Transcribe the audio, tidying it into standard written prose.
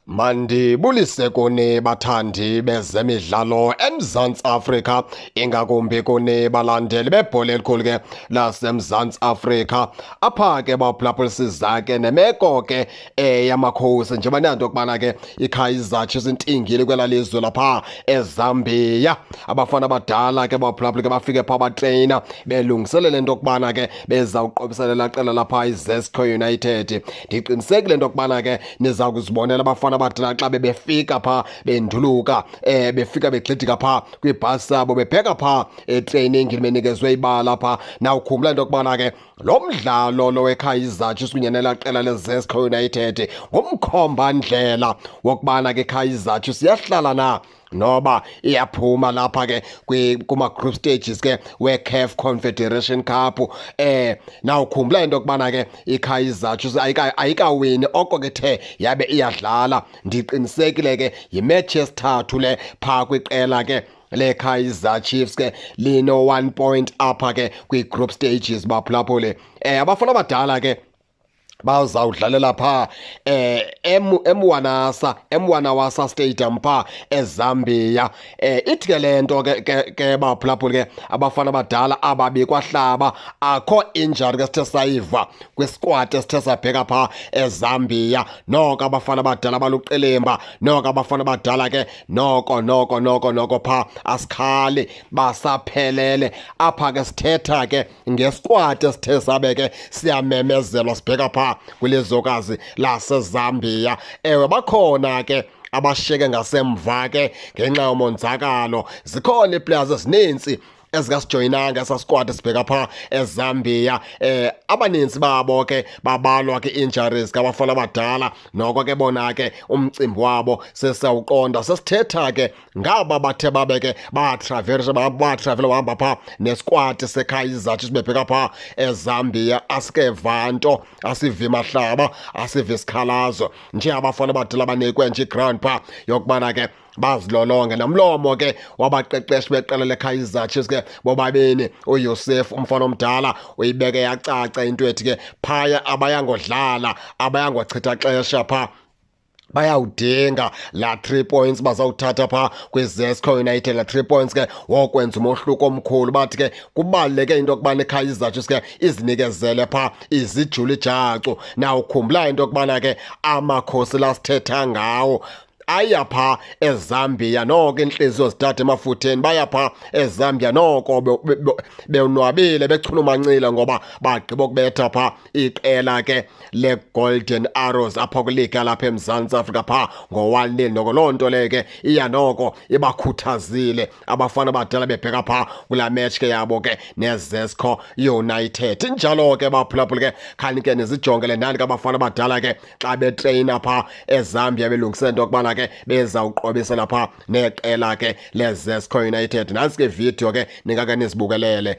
Mandibulise kuni bathandi bezemidlalo eMzantsi Afrika, ingakumbi kuni balandeli bebhola elikhulu ke laseMzantsi Afrika. Apha ke baphulaphulisiza ke nemeko ke yamakhosi njengoba nanto kubana ke iKaizer Chiefs intingile kwela lizwe lapha eZambia. Abafana abadala ke baphulaphula ke bafike pha batreyina belungiselela into kubana ke bezawuqobiselela qela lapha iZesco United. Ndiqinisekile into kubana ke niza kuzibonela abafana abadala xa bebefika pha benduluka befika begxidika pha kwibhasi yabo bebheka pha etraining benikezwe ibala pha. Nawukhumbula into yokubana ke lo mdlalo lo weKaizer Chiefs kunye nelaa qela leZesco United ngumkhomba ndlela wokubana ke iKaizer Chiefs iyahlala na noba iyaphuma lapha ke kuma-group stages ke we-CAF Confederation Cup. Nawukhumbula into yokubana ke iKaizer Chiefs ayikawini oko ke the yabe iyadlala. Ndiqinisekile ke yimetshi yesithathu le phaa kwiqela ke leKaizer Chiefs ke lino-1 point apha ke kwi-group stages baphulaphule. Abafana abadala ke bazawudlalela pha eMwanawasa Stadium pha eZambia. Ithi ke le nto ke baphulaphuli ke abafana abadala ababikwahlaba akho injury ke sithe sayiva kwisquad esithe sabheka pha eZambia. Noko abafana abadala baluqelemba, noko abafana abadala ke noko pha asikhali basaphelele. Apha ke sithetha ke ngesquad esithe sabe ke siyamemezelwa sibheka pha kwilizwekazi laseZambia. Ewe bakhona ke abashiyeke ngasemva ke ngenxa yomonzakalo. Zikhona iiplayers ezininzi ezingasijoyinanga esa squad sibheka pha eZambia. Abaninzi babo ke babalwa ke injuries kabafana abadala. Noko ke bona ke umcimbi wabo sesawuqonda. Sesithetha ke ngaba bathe babe ke batravela bahamba pha nesquad seKaizer Chiefs bebheka pha eZambia. Asikeva nto, asivi mahlaba, asivi sikhalazo. Nje abafana abadala banikwe nje iground pha yokubana ke bazilolonge. Nomlomo ke wabaqeqeshi beqela leKaizer Chiefs ke bobabini uYosef umfana omdala uyibeke yacaca into ethi ke phaya abayangodlala, abayangochitha xesha pha, bayawudinga la 3 points bazawuthatha pha kwiZesco United. La 3 points ke wokwenza umohluko omkhulu. Bathi ke kubaluleke into yokubana iKaizer Chiefs ke izinikezele pha izijule ijacu. Nawukhumbula into yokubana ke amakhosi lasithetha ngawo aya pha eZambia noko inhliziyo zithatha emafutheni. Baya pha eZambia noko bewunwabile bechulumancile ngoba bagqiba ukubetha pha iqela ke leGolden Arrows apha kwiliga lapha eMzantsi Afrika pha ngo-1-0. Noko loo nto leyo ke iya noko ibakhuthazile abafana abadala bebheka pha kulaa match ke yabo ke neZesco United. Njalo ke baphulaphula ke khani ke nizijongele nani ke abafana abadala ke xa betreyina pha eZambia belungisela into yokubana ke bezawuqobisela pha neqela ke leZesco United. Nantsi ke video ke ningake nizibukelele.